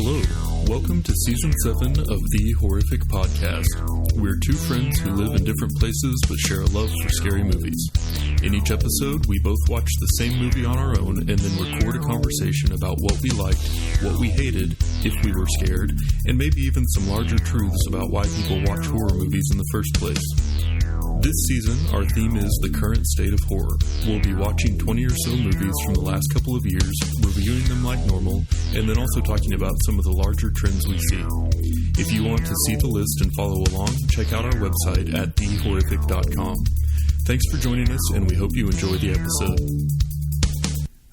Hello, welcome to Season 7 of The Horrific Podcast. We're two friends who live in different places but share a love for scary movies. In each episode, we both watch the same movie on our own and then record a conversation about what we liked, what we hated, if we were scared, and maybe even some larger truths about why people watch horror movies in the first place. This season, our theme is the current state of horror. We'll be watching 20 or so movies from the last couple of years, reviewing them like normal, and then also talking about some of the larger trends we see. If you want to see the list and follow along, check out our website at thehorrific.com. Thanks for joining us, and we hope you enjoy the episode.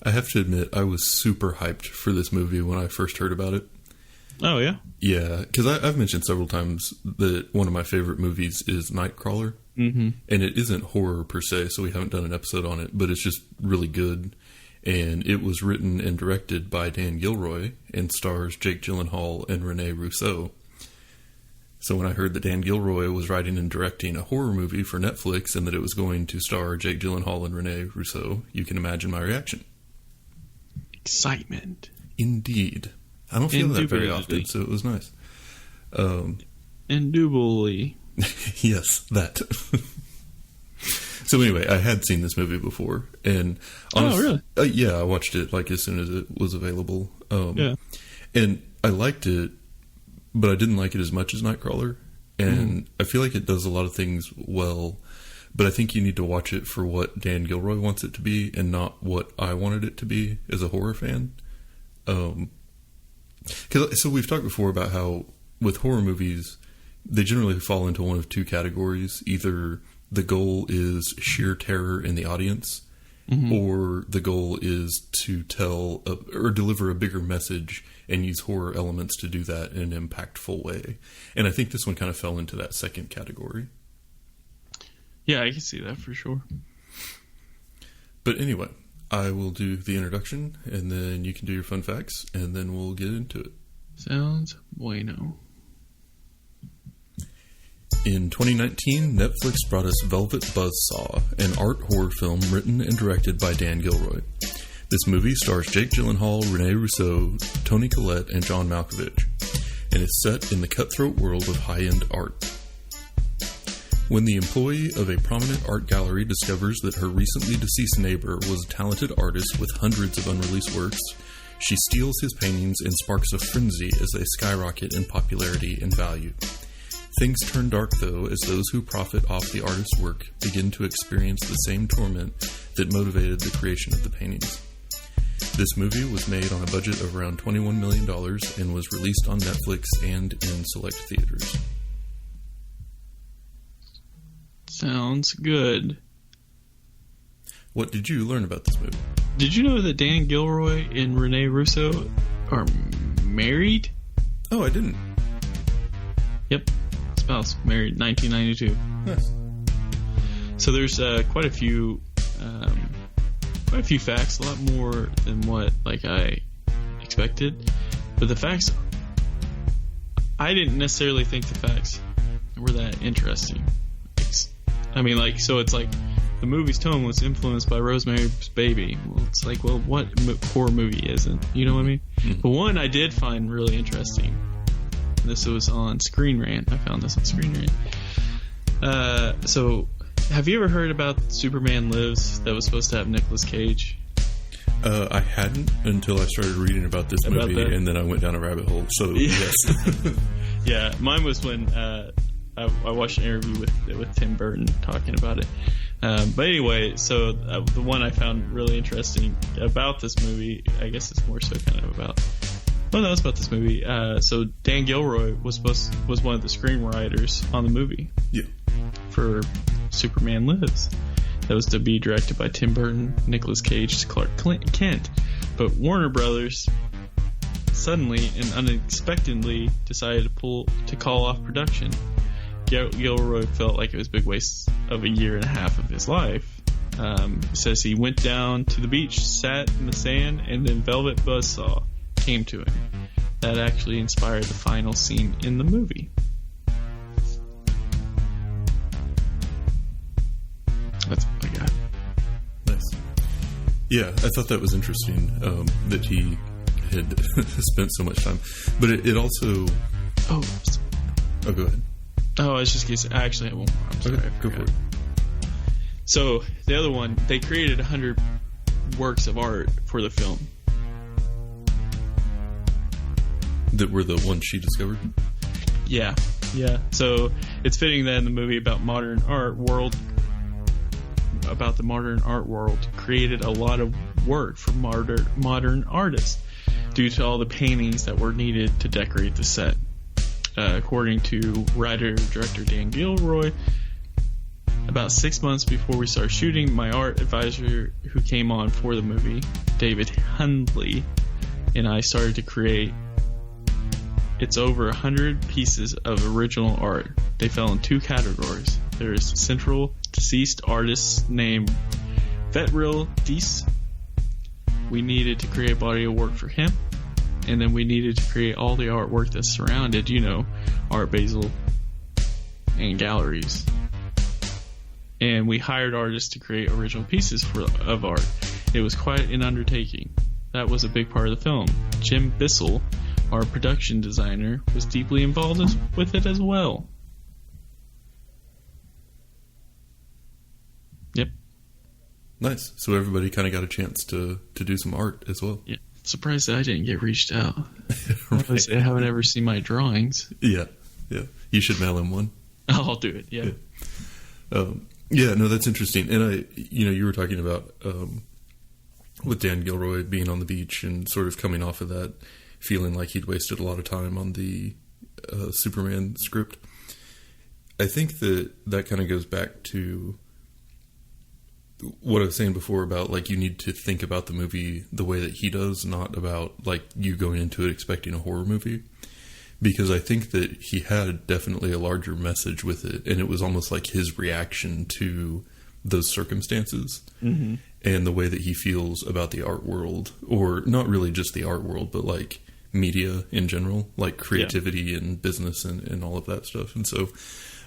I have to admit, I was super hyped for this movie when I first heard about it. Oh, yeah? Yeah, because I've mentioned several times that one of my favorite movies is Nightcrawler. Mm-hmm. And it isn't horror per se, so we haven't done an episode on it, but it's just really good. And it was written and directed by Dan Gilroy and stars Jake Gyllenhaal and Rene Russo. So when I heard that Dan Gilroy was writing and directing a horror movie for Netflix and that it was going to star Jake Gyllenhaal and Rene Russo, you can imagine my reaction. Excitement. Indeed. I don't feel that very often, so it was nice. Indubitably. Yes, that. So anyway, I had seen this movie before, and really? Yeah, I watched it like as soon as it was available. Yeah, and I liked it, but I didn't like it as much as Nightcrawler. And I feel like it does a lot of things well, but I think you need to watch it for what Dan Gilroy wants it to be, and not what I wanted it to be as a horror fan. So we've talked before about how with horror movies, they generally fall into one of two categories. Either the goal is sheer terror in the audience, or the goal is to tell or deliver a bigger message and use horror elements to do that in an impactful way. And I think this one kind of fell into that second category. Yeah, I can see that for sure. But anyway, I will do the introduction, and then you can do your fun facts, and then we'll get into it. Sounds bueno. In 2019, Netflix brought us Velvet Buzzsaw, an art horror film written and directed by Dan Gilroy. This movie stars Jake Gyllenhaal, Rene Russo, Toni Collette, and John Malkovich, and is set in the cutthroat world of high-end art. When the employee of a prominent art gallery discovers that her recently deceased neighbor was a talented artist with hundreds of unreleased works, she steals his paintings and sparks a frenzy as they skyrocket in popularity and value. Things turn dark, though, as those who profit off the artist's work begin to experience the same torment that motivated the creation of the paintings. This movie was made on a budget of around $21 million and was released on Netflix and in select theaters. Sounds good. What did you learn about this movie? Did you know that Dan Gilroy and Rene Russo are married? Oh, I didn't. Yep. Spouse, married 1992. Nice. So there's quite a few facts, a lot more than what I expected. But the facts, I didn't necessarily think the facts were that interesting. I mean, so it's like the movie's tone was influenced by Rosemary's Baby. Well, it's like, well, what horror movie isn't? You know what I mean? Mm-hmm. But one I did find really interesting. This was on Screen Rant. I found this on Screen Rant. So, have you ever heard about Superman Lives that was supposed to have Nicolas Cage? I hadn't until I started reading about this movie, and then I went down a rabbit hole. So, yes. Yeah, mine was when I watched an interview with Tim Burton talking about it. But anyway, so the one I found really interesting about this movie, I guess it's more so kind of about... Well, no, it's about this movie. So Dan Gilroy was one of the screenwriters on the movie. Yeah. For Superman Lives. That was to be directed by Tim Burton, Nicolas Cage, Clark Kent. But Warner Brothers suddenly and unexpectedly decided to call off production. Gilroy felt like it was a big waste of a year and a half of his life. He says he went down to the beach, sat in the sand, and then Velvet Buzzsaw came to him. That actually inspired the final scene in the movie. That's what I got. Nice. Yeah, I thought that was interesting, that he had spent so much time. But it also... Oh, go ahead. Oh, it's just case. I actually have one more. I'm sorry. Okay, go for it. So, the other one, they created 100 works of art for the film. That were the ones she discovered? Yeah. So, it's fitting that in the movie about the modern art world, created a lot of work for modern artists due to all the paintings that were needed to decorate the set. According to writer-director Dan Gilroy, about 6 months before we started shooting, my art advisor who came on for the movie, David Hundley, and I started to create. It's over 100 pieces of original art. They fell in 2 categories. There's central deceased artist named Vetril Dees. We needed to create a body of work for him. And then we needed to create all the artwork that surrounded, Art Basel and galleries. And we hired artists to create original pieces of art. It was quite an undertaking. That was a big part of the film. Jim Bissell, our production designer, was deeply involved with it as well. Yep. Nice. So everybody kind of got a chance to do some art as well. Yeah. Surprised that I didn't get reached out. Right. I haven't ever seen my drawings. Yeah. You should mail him one. I'll do it. Yeah. No, that's interesting. And you were talking about with Dan Gilroy being on the beach and sort of coming off of that, feeling like he'd wasted a lot of time on the Superman script. I think that kind of goes back to what I was saying before about, like, you need to think about the movie the way that he does, not about, like, you going into it expecting a horror movie. Because I think that he had definitely a larger message with it, and it was almost like his reaction to those circumstances and the way that he feels about the art world, or not really just the art world, but like media in general, like creativity and business and all of that stuff. And so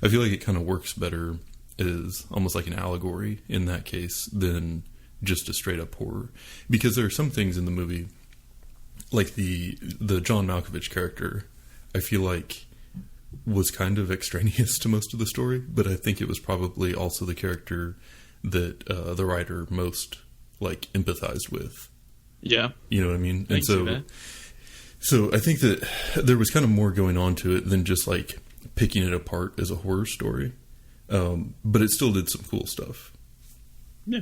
I feel like it kind of works better as almost like an allegory in that case than just a straight up horror, because there are some things in the movie, like the John Malkovich character, I feel like was kind of extraneous to most of the story, but I think it was probably also the character that the writer most like empathized with. Yeah. You know what I mean? And so I think that there was kind of more going on to it than just like picking it apart as a horror story. But it still did some cool stuff. Yeah.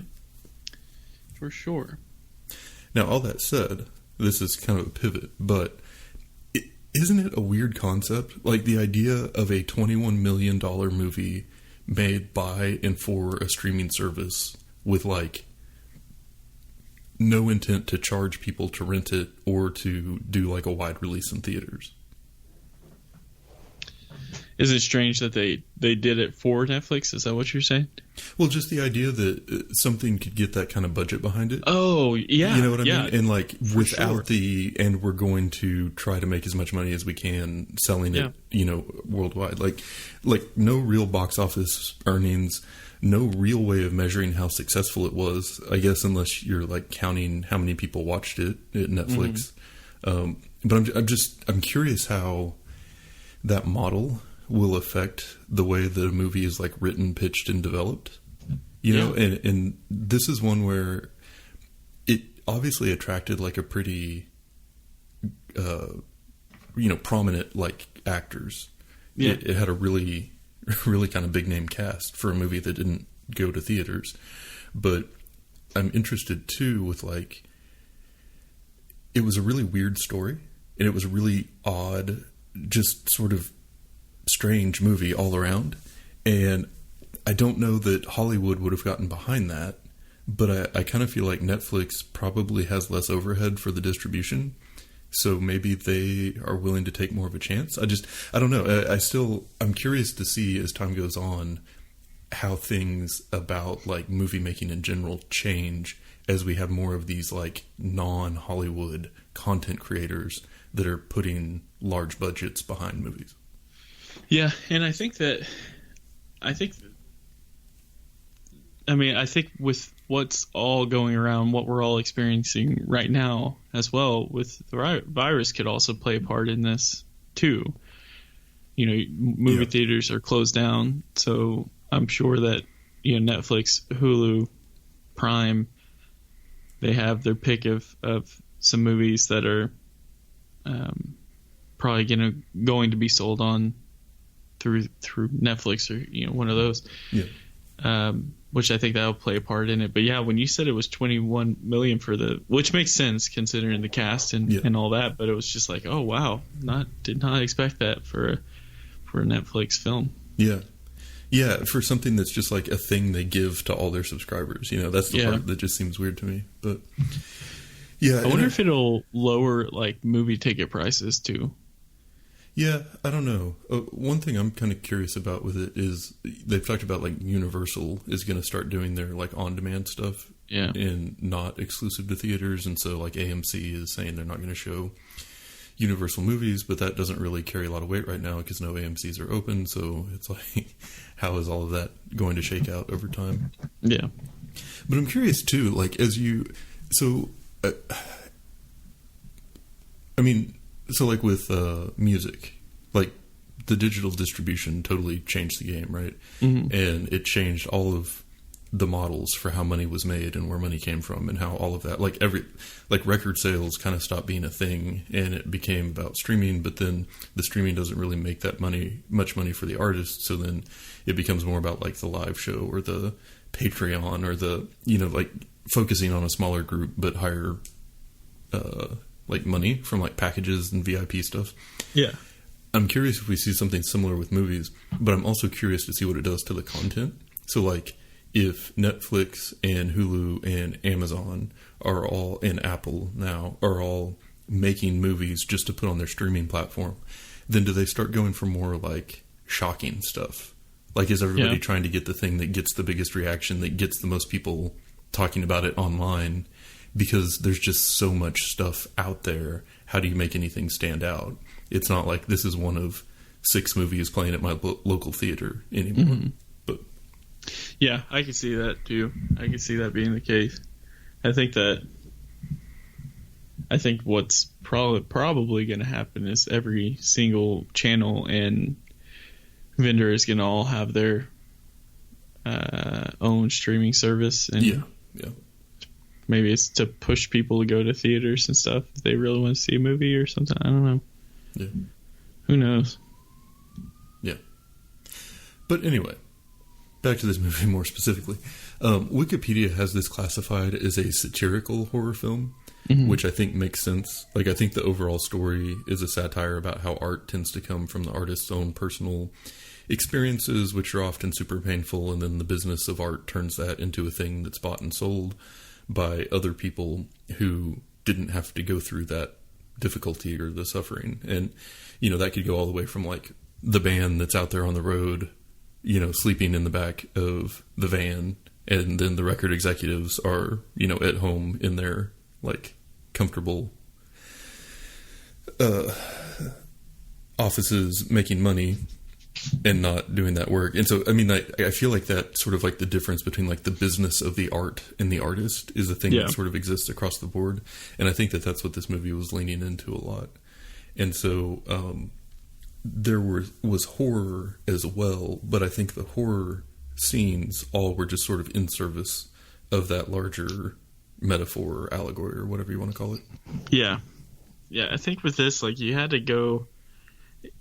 For sure. Now, all that said, this is kind of a pivot, but isn't it a weird concept? Like the idea of a $21 million movie made by and for a streaming service with like no intent to charge people to rent it or to do like a wide release in theaters. Is it strange that they did it for Netflix? Is that what you're saying? Well, just the idea that something could get that kind of budget behind it. Oh, yeah. You know what I mean? And like without sure. And we're going to try to make as much money as we can selling it, worldwide. Like no real box office earnings, no real way of measuring how successful it was, I guess, unless you're like counting how many people watched it at Netflix. But I'm curious how that model will affect the way that a movie is like written, pitched, and developed. You know, and this is one where it obviously attracted like a pretty, prominent like actors. Yeah. It had a really, really kind of big name cast for a movie that didn't go to theaters. But I'm interested too with like, it was a really weird story and it was a really odd, just sort of strange movie all around, and I don't know that Hollywood would have gotten behind that, but I kind of feel like Netflix probably has less overhead for the distribution, so maybe they are willing to take more of a chance. I don't know. I'm curious to see as time goes on how things about like movie making in general change as we have more of these like non-Hollywood content creators that are putting large budgets behind movies. Yeah, and I think I mean, I think with what's all going around, what we're all experiencing right now as well with the virus could also play a part in this too. You know, movie theaters are closed down, so I'm sure that, you know, Netflix, Hulu, Prime, they have their pick of some movies that are probably going to be sold on through Netflix or, you know, one of those. Yeah. Which I think that'll play a part in it. But yeah, when you said it was $21 million which makes sense considering the cast and all that, but it was just like, oh wow, did not expect that for a Netflix film. Yeah. Yeah, for something that's just like a thing they give to all their subscribers. You know, that's the part that just seems weird to me. But yeah, I wonder if it'll lower like movie ticket prices too. Yeah, I don't know. One thing I'm kind of curious about with it is they've talked about like Universal is going to start doing their like on-demand stuff, and not exclusive to theaters. And so like AMC is saying they're not going to show Universal movies, but that doesn't really carry a lot of weight right now because no AMCs are open. So it's like, how is all of that going to shake out over time? Yeah, but I'm curious too. Like So like with music, like the digital distribution totally changed the game, right? Mm-hmm. And it changed all of the models for how money was made and where money came from and how all of that, like record sales kind of stopped being a thing and it became about streaming, but then the streaming doesn't really make that much money for the artist. So then it becomes more about like the live show or the Patreon or the, you know, like focusing on a smaller group, but higher, like money from like packages and VIP stuff. Yeah. I'm curious if we see something similar with movies, but I'm also curious to see what it does to the content. So like if Netflix and Hulu and Amazon and Apple now are all making movies just to put on their streaming platform, then do they start going for more like shocking stuff? Like is everybody trying to get the thing that gets the biggest reaction, that gets the most people talking about it online? Because there's just so much stuff out there. How do you make anything stand out? It's not like this is one of 6 movies playing at my local theater anymore. Mm-hmm. But yeah, I can see that too. I can see that being the case. I think what's probably going to happen is every single channel and vendor is going to all have their own streaming service. And yeah. Maybe it's to push people to go to theaters and stuff if they really want to see a movie or something. I don't know. Yeah. Who knows? Yeah. But anyway, back to this movie more specifically. Wikipedia has this classified as a satirical horror film, mm-hmm. which I think makes sense. Like, I think the overall story is a satire about how art tends to come from the artist's own personal experiences, which are often super painful, and then the business of art turns that into a thing that's bought and sold by other people who didn't have to go through that difficulty or the suffering. And, you know, that could go all the way from like the band that's out there on the road, you know, sleeping in the back of the van, and then the record executives are, you know, at home in their like comfortable offices making money and not doing that work. And so, I mean, I feel like that sort of like the difference between like the business of the art and the artist is a thing that sort of exists across the board. And I think that that's what this movie was leaning into a lot. And so there was horror as well, but I think the horror scenes all were just sort of in service of that larger metaphor or allegory or whatever you want to call it. Yeah. Yeah, I think with this, like, you had to go...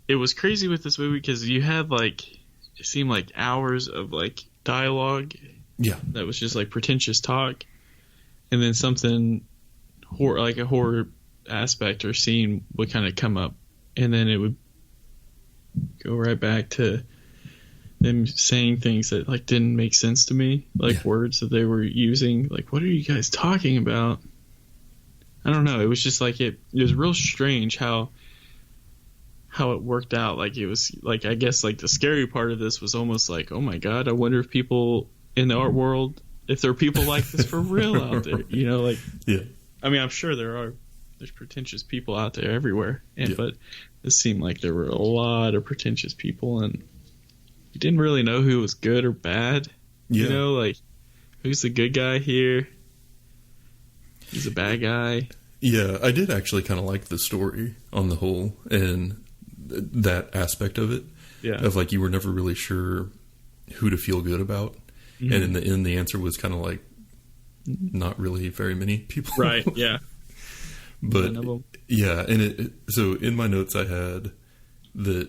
It was crazy with this movie because you had, like, it seemed like hours of, like, dialogue. Yeah. That was just, like, pretentious talk. And then something, like a horror aspect or scene would kind of come up. And then it would go right back to them saying things that, like, didn't make sense to me. Like, words that they were using. Like, what are you guys talking about? I don't know. It was just, like, it was real strange how it worked out. Like, it was like, I guess, like, the scary part of this was almost like, oh my god, I wonder if people in the art world, if there are people like this for real out there, you know, like, I mean, I'm sure there's pretentious people out there everywhere, but it seemed like there were a lot of pretentious people, and you didn't really know who was good or bad, you know, like, Who's the good guy here? Who's a bad guy? Yeah, I did actually kind of like the story on the whole, and that aspect of it. Yeah. Of like, you were never really sure who to feel good about. Mm-hmm. And in the end, the answer was kind of like, not really very many people. Right, yeah. But, yeah, and so in my notes I had that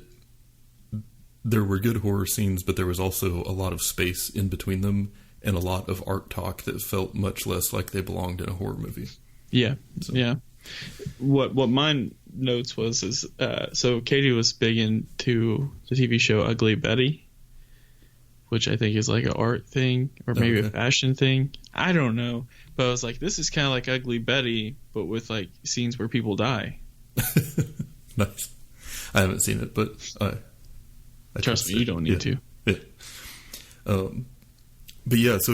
there were good horror scenes, but there was also a lot of space in between them and a lot of art talk that felt much less like they belonged in a horror movie. Yeah, so. Yeah. What my notes was so Katie was big into the TV show Ugly Betty, which I think is like an art thing or maybe a fashion thing. I don't know. But I was like, this is kind of like Ugly Betty, but with like scenes where people die. Nice. I haven't seen it, but I trust me, you don't need to. Yeah. But yeah, so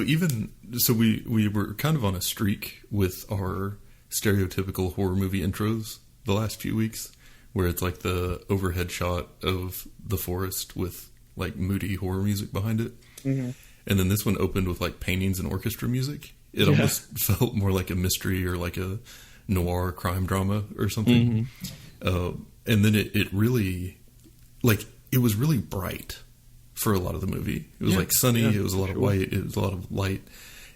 we were kind of on a streak with our stereotypical horror movie intros the last few weeks, where it's like the overhead shot of the forest with like moody horror music behind it. Mm-hmm. And then this one opened with like paintings and orchestra music. It almost felt more like a mystery or like a noir crime drama or something. Mm-hmm. And then it really, like, it was really bright for a lot of the movie. It was like sunny. It was a lot of white. It was a lot of light.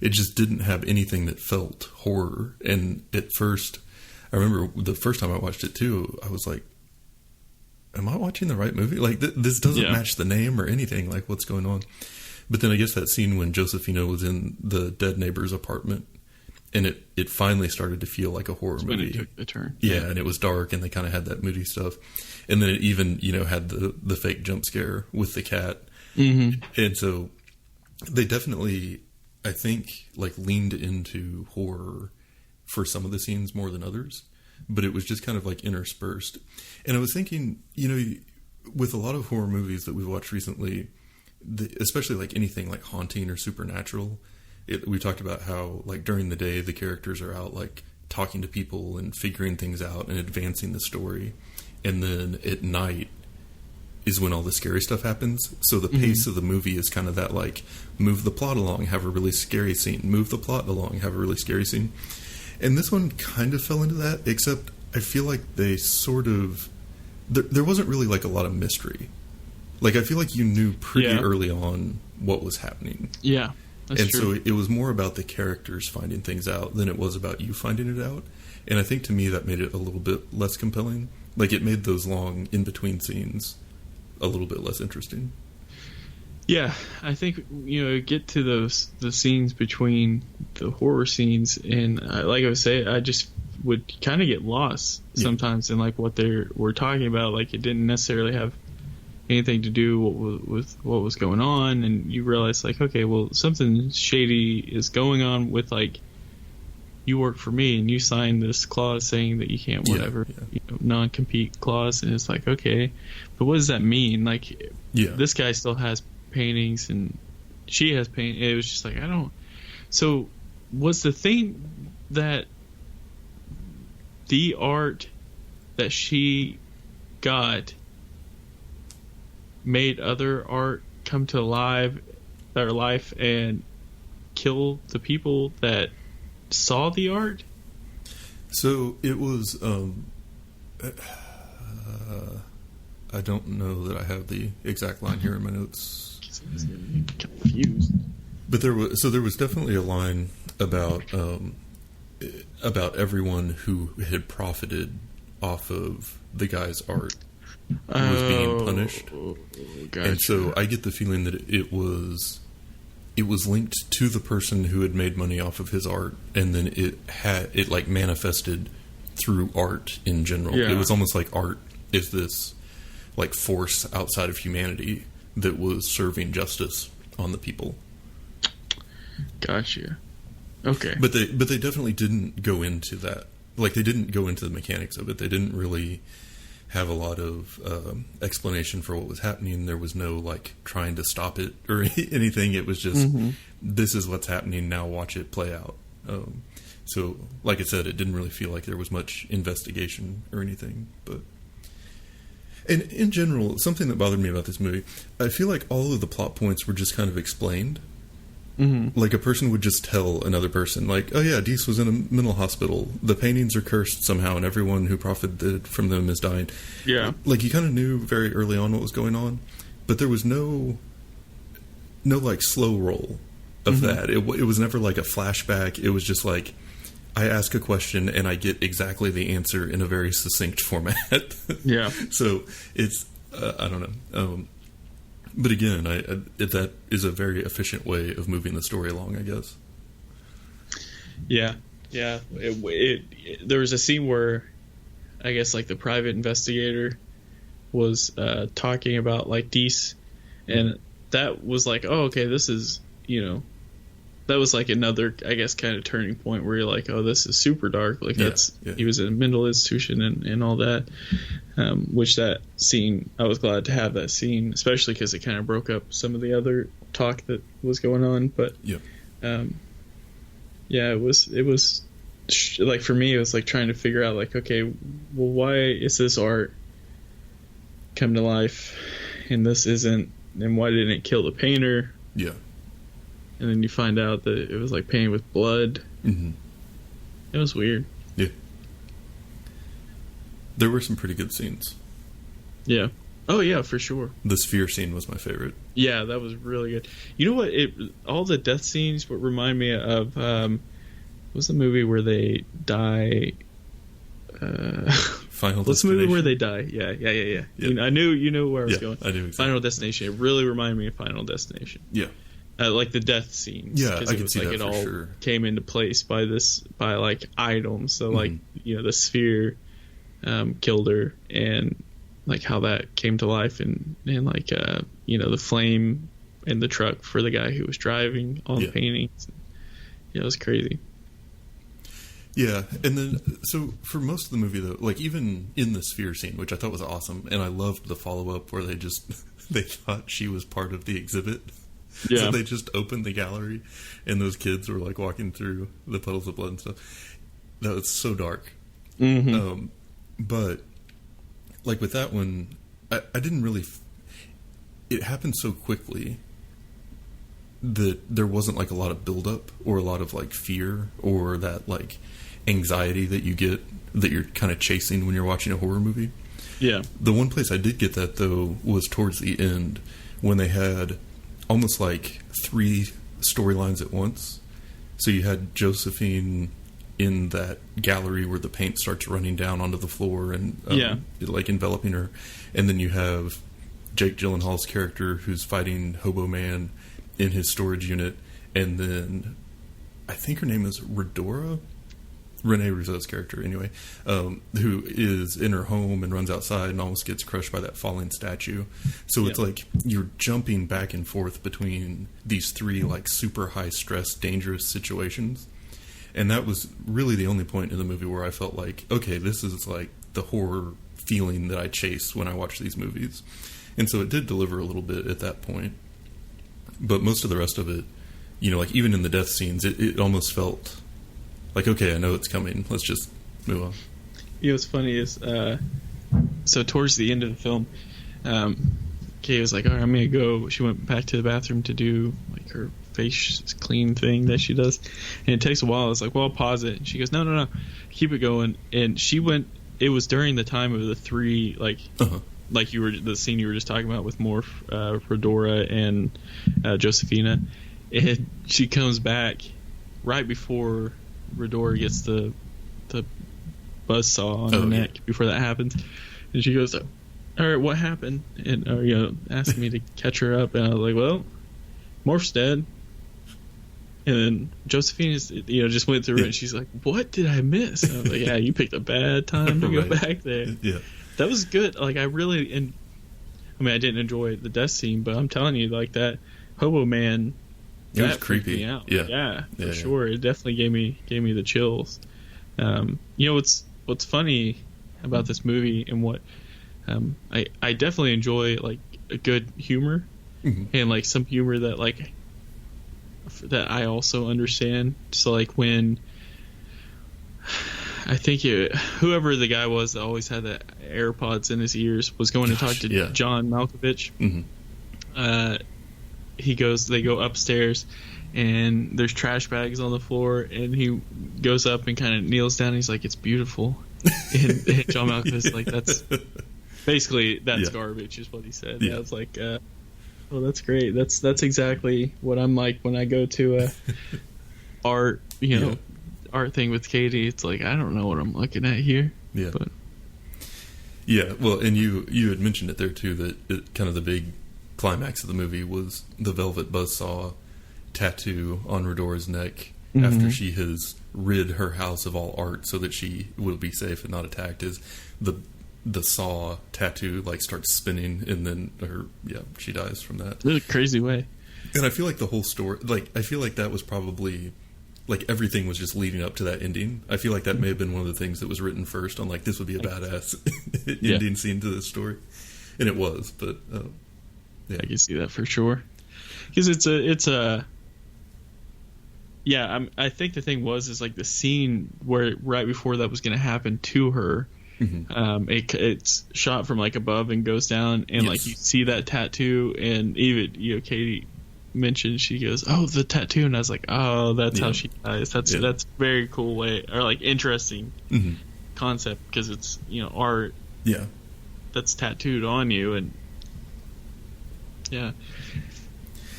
It just didn't have anything that felt horror. And at first, I remember the first time I watched it too, I was like, am I watching the right movie? Like, this doesn't match the name or anything. Like, what's going on? But then I guess that scene when Josefina was in the dead neighbor's apartment, and it finally started to feel like a horror movie. When it took a turn. Yeah, and it was dark, and they kind of had that moody stuff. And then it even, had the fake jump scare with the cat. Mm-hmm. And so they definitely, I think, like, leaned into horror for some of the scenes more than others. But it was just kind of like interspersed. And I was thinking, with a lot of horror movies that we've watched recently, especially like anything like haunting or supernatural, we talked about how like during the day the characters are out like talking to people and figuring things out and advancing the story, and then at night is when all the scary stuff happens. So the pace of the movie is kind of that, like, move the plot along, have a really scary scene, move the plot along, have a really scary scene. And this one kind of fell into that, except I feel like they sort of, there wasn't really like a lot of mystery. Like, I feel like you knew pretty early on what was happening. Yeah, that's true. So it was more about the characters finding things out than it was about you finding it out. And I think to me that made it a little bit less compelling. Like, it made those long in-between scenes a little bit less interesting. Yeah, I think, get to the scenes between the horror scenes, and like I was saying, I just would kind of get lost sometimes in like what we're talking about. Like, it didn't necessarily have anything to do with what was going on, and you realize like, okay, well, something shady is going on with, like, you work for me and you signed this clause saying that you can't whatever non-compete clause, and it's like, okay, but what does that mean? Like, this guy still has paintings and she has paint. It was just like, I don't. So was the thing that the art that she got made other art come to life and kill the people that saw the art? So it was I don't know that I have the exact line here in my notes. Confused. But there was definitely a line about everyone who had profited off of the guy's art was being punished. Gotcha. And so I get the feeling that it was linked to the person who had made money off of his art, and then it like manifested through art in general. Yeah. It was almost like art is this like force outside of humanity that was serving justice on the people. Gotcha. Okay. But they definitely didn't go into that. Like, they didn't go into the mechanics of it. They didn't really have a lot of explanation for what was happening. There was no like trying to stop it or anything. It was just, this is what's happening, now watch it play out. So like I said, it didn't really feel like there was much investigation or anything. But and in general, something that bothered me about this movie, I feel like all of the plot points were just kind of explained. Mm-hmm. Like, a person would just tell another person, like, oh yeah, Deese was in a mental hospital. The paintings are cursed somehow, and everyone who profited from them is dying. Yeah. Like, you kind of knew very early on what was going on, but there was no like, slow roll of that. It was never, like, a flashback. It was just, like, I ask a question, and I get exactly the answer in a very succinct format. Yeah. So, it's, I don't know. But again, that is a very efficient way of moving the story along, I guess. Yeah, yeah. There was a scene where, I guess, like, the private investigator was talking about, like, Deese, and that was like, oh, okay, this is, that was like another, I guess, kind of turning point where you're like, oh, this is super dark. Like, he was in a mental institution and all that. Which that scene, I was glad to have that scene, especially because it kind of broke up some of the other talk that was going on. But it was like, for me, it was like trying to figure out, like, okay, well, why is this art come to life and this isn't, and why didn't it kill the painter? Yeah. And then you find out that it was like painted with blood. Mm-hmm. It was weird. Yeah. There were some pretty good scenes. Yeah. Oh, yeah, for sure. The sphere scene was my favorite. Yeah, that was really good. You know what? All the death scenes would remind me of, what's the movie where they die? Final What's the movie where they die? Yeah. Yep. I knew you knew where I was going. I do. Exactly. Final Destination. It really reminded me of Final Destination. Yeah. Like the death scenes. Yeah, I can see like that it for all sure. Came into place by like items. So like, the sphere killed her, and like how that came to life, and like the flame in the truck for the guy who was driving all the paintings. Yeah, it was crazy. Yeah, and then so for most of the movie though, like even in the sphere scene, which I thought was awesome, and I loved the follow up where they thought she was part of the exhibit. Yeah. So they just opened the gallery, and those kids were like walking through the puddles of blood and stuff. That was so dark. Mm-hmm. But like with that one, I didn't really. It happened so quickly that there wasn't like a lot of buildup or a lot of like fear or that like anxiety that you get that you're kind of chasing when you're watching a horror movie. Yeah. The one place I did get that though was towards the end when they had almost like 3 storylines at once. So you had Josephine in that gallery where the paint starts running down onto the floor and like enveloping her, and then you have Jake Gyllenhaal's character who's fighting Hobo Man in his storage unit, and then I think her name is Redora, Renee Rouzeau's character anyway, who is in her home and runs outside and almost gets crushed by that falling statue. So it's like you're jumping back and forth between these 3 like super high stress, dangerous situations. And that was really the only point in the movie where I felt like, okay, this is like the horror feeling that I chase when I watch these movies. And so it did deliver a little bit at that point. But most of the rest of it, like even in the death scenes, it almost felt like, okay, I know it's coming. Let's just move on. What's funny is, so towards the end of the film, Kay was like, all right, I'm going to go. She went back to the bathroom to do like her face clean thing that she does. And it takes a while. It's like, well, I'll pause it. And she goes, no, keep it going. And she went, it was during the time of the 3, like, like the scene you were just talking about with Morph, Redora, and Josephina. And she comes back right before Redora gets the buzzsaw on her neck before that happens, and she goes, "All right, what happened?" And asking me to catch her up, and I was like, "Well, Morph's dead." And then Josephine is, just went through it, and she's like, "What did I miss?" And I was like, "Yeah, you picked a bad time to go back there." Yeah, that was good. Like I didn't enjoy the death scene, but I'm telling you, like that Hobo Man. It was creepy. Me out. Yeah, for sure. It definitely gave me the chills. What's funny about this movie and what I definitely enjoy like a good humor and like some humor that that I also understand. So like when I think whoever the guy was that always had the AirPods in his ears was going to talk to John Malkovich. Mm-hmm. They go upstairs, and there's trash bags on the floor, and he goes up and kind of kneels down, and he's like, it's beautiful. And John Malkovich like, that's garbage is what he said. Yeah. I was like, oh, that's great. That's exactly what I'm like when I go to art, art thing with Katie. It's like, I don't know what I'm looking at here. Yeah. But yeah, well, and you had mentioned it there too, that kind of the big climax of the movie was the Velvet Buzzsaw tattoo on Redora's neck after she has rid her house of all art so that she will be safe and not attacked. Is the saw tattoo like starts spinning, and then she dies from that in a crazy way. And I feel like the whole story, like I feel like that was probably like everything was just leading up to that ending. I feel like that may have been one of the things that was written first on like, this would be a badass ending scene to this story, and it was. But I can see that for sure, because I think the thing is like the scene where right before that was going to happen to her. It's shot from like above and goes down, and like you see that tattoo, and even Katie mentioned, she goes, oh, the tattoo, and I was like, oh, that's how she dies. That's very cool way, or like interesting concept, because it's art that's tattooed on you. And I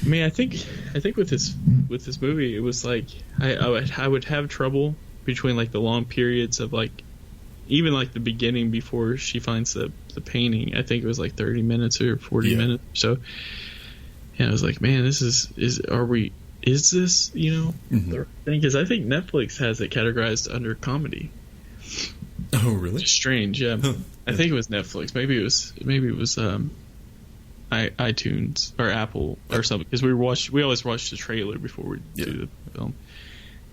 mean, I think with this movie, it was like I would have trouble between like the long periods of like, even like the beginning before she finds the painting. I think it was like 30 minutes or 40 minutes. So I was like, man, this is this the thing? Because I think Netflix has it categorized under comedy. Oh, really? Strange, yeah. I think it was Netflix. Maybe it was iTunes or Apple or something. Because we always watch the trailer before we do the film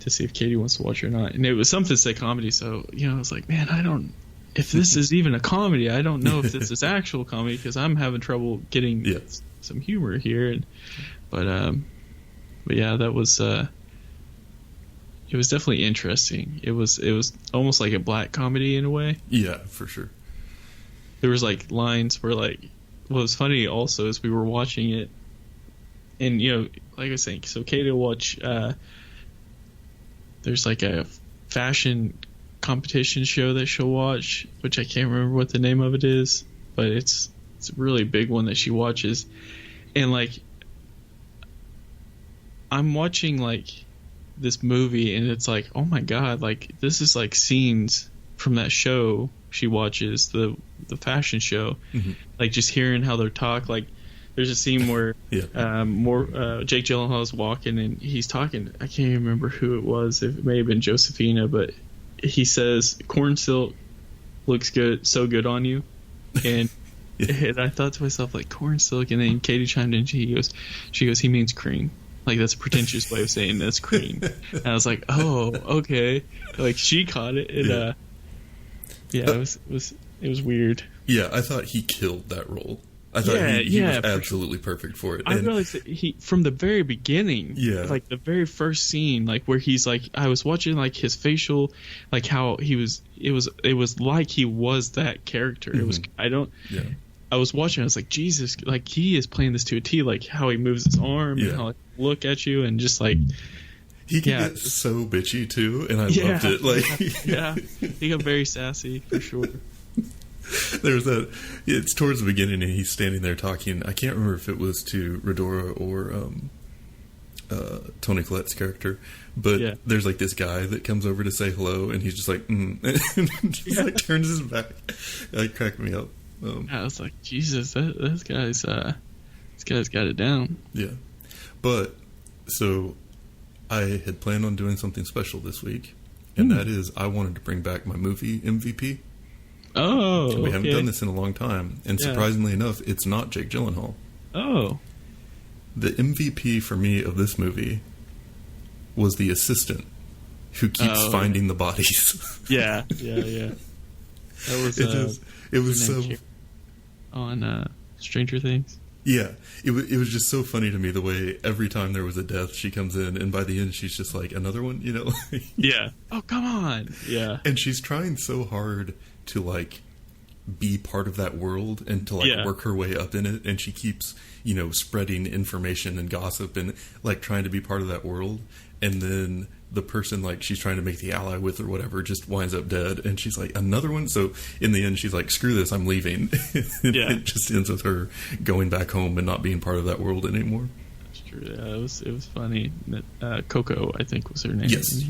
to see if Katie wants to watch it or not. And it was something to say comedy, so I was like, man, if this is even a comedy, I don't know if this is actual comedy, because I'm having trouble getting some humor here. But yeah, that was it was definitely interesting. It was almost like a black comedy in a way. Yeah, for sure. There was like lines where like, what was funny also is we were watching it, and like I was saying, so Katie will watch there's like a fashion competition show that she'll watch, which I can't remember what the name of it is, but it's a really big one that she watches. And like, I'm watching like this movie, and it's like, oh my god, like this is like scenes from that show she watches, the fashion show. Like just hearing how they talk. Like there's a scene where Jake Gyllenhaal is walking, and he's talking. I can't even remember who it was. It may have been Josephina, but he says, "Corn silk looks good, so good on you." And, and I thought to myself, like, corn silk. And then Katie chimed in. She goes, he means cream. Like that's a pretentious way of saying that's cream. And I was like, oh, okay. Like she caught it. And it was weird. Yeah, I thought he killed that role. I thought he was absolutely perfect for it. I realized that he, from the very beginning, like the very first scene, like where he's like, I was watching like his facial, like how he was, it was like he was that character. It was, I was watching, I was like, Jesus, like he is playing this to a T, like how he moves his arm and how like, look at you, and just like, he can get so bitchy too, and I loved it. Like, he got very sassy for sure. There's that. It's towards the beginning, and he's standing there talking. I can't remember if it was to Redora or Toni Collette's character, but there's like this guy that comes over to say hello, and he's just like, and just like turns his back. Like cracked me up. I was like, Jesus, this guy's got it down. Yeah, but so I had planned on doing something special this week, and that is I wanted to bring back my movie MVP. Oh, we haven't done this in a long time, and surprisingly enough, it's not Jake Gyllenhaal. Oh, the MVP for me of this movie was the assistant who keeps finding the bodies. Yeah. That was it was so on Stranger Things. Yeah, it was just so funny to me the way every time there was a death, she comes in, and by the end, she's just like, another one, Yeah. Oh, come on. Yeah. And she's trying so hard to like be part of that world and to like work her way up in it, and she keeps, you know, spreading information and gossip and like trying to be part of that world, and then the person like she's trying to make the ally with or whatever just winds up dead, and she's like, another one. So in the end she's like, screw this, I'm leaving. It just ends with her going back home and not being part of that world anymore. That's true. Yeah, it was funny that Coco, I think, was her name. Yes.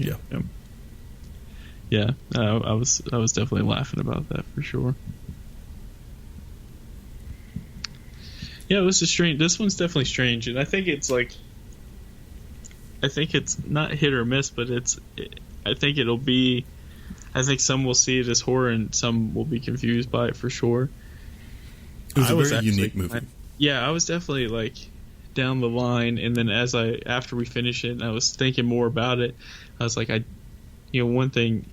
Yeah. I was definitely laughing about that for sure. Yeah, it was a strange. This one's definitely strange, and I think it's not hit or miss, but I think it'll be. I think some will see it as horror, and some will be confused by it for sure. It was a very unique movie. I was definitely like down the line, and then after we finished it, and I was thinking more about it. I was like, one thing,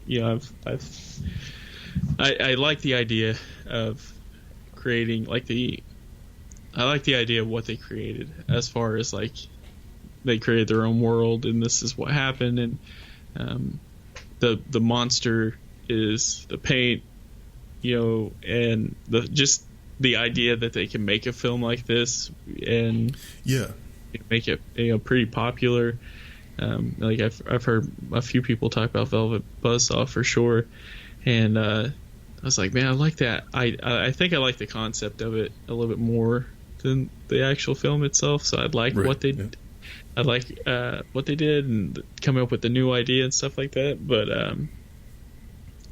I like the idea of creating I like the idea of what they created, as far as like they created their own world and this is what happened, and the monster is the paint, and the idea that they can make a film like this and make it pretty popular. Like I've heard a few people talk about Velvet Buzzsaw for sure, and I was like, man, I like that. I think I like the concept of it a little bit more than the actual film itself. So I'd like what they what they did and coming up with the new idea and stuff like that. But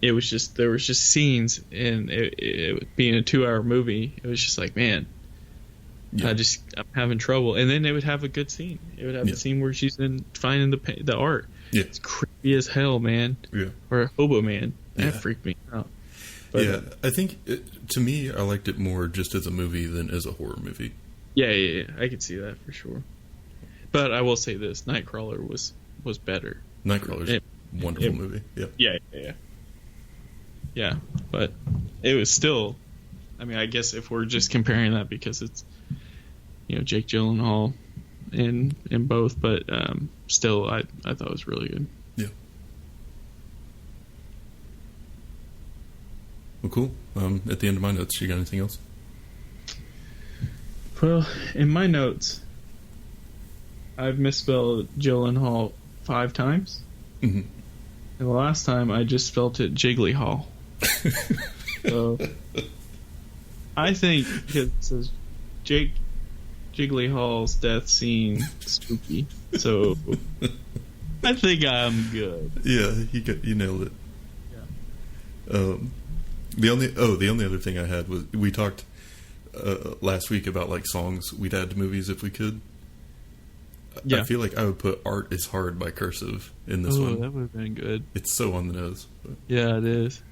there was just scenes, and it being a 2-hour movie, it was just like, man. I'm having trouble, and then they would have a good scene. It would have the scene where she's finding the art. Yeah, it's creepy as hell, man. Yeah, or a hobo man. That freaked me out. But, I think to me, I liked it more just as a movie than as a horror movie. Yeah, I could see that for sure. But I will say this: Nightcrawler was better. Nightcrawler's a wonderful movie. Yeah, but it was still. I mean, I guess if we're just comparing that because it's Jake Gyllenhaal in both, but still, I thought it was really good. Yeah. Well, cool. At the end of my notes, you got anything else? Well, in my notes, I've misspelled Gyllenhaal 5 times. Mm-hmm. And the last time, I just spelled it Jiggly Hall. So I think because it says Jake Gyllenhaal's death scene spooky, so I think I'm good. Yeah, you nailed it. Yeah. The only other thing I had was we talked last week about like songs we'd add to movies if we could. Yeah. I feel like I would put "Art is Hard" by Cursive in this one. That would have been good. It's so on the nose. But. Yeah, it is.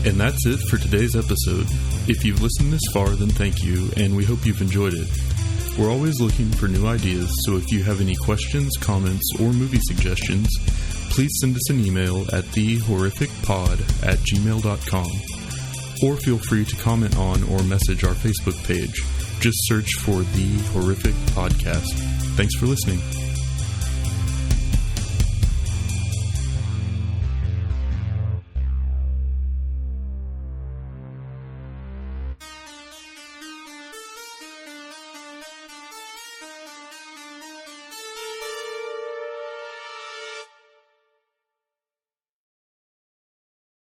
And that's it for today's episode. If you've listened this far, then thank you, and we hope you've enjoyed it. We're always looking for new ideas, so if you have any questions, comments, or movie suggestions, please send us an email at thehorrificpod@gmail.com, or feel free to comment on or message our Facebook page. Just search for The Horrific Podcast. Thanks for listening.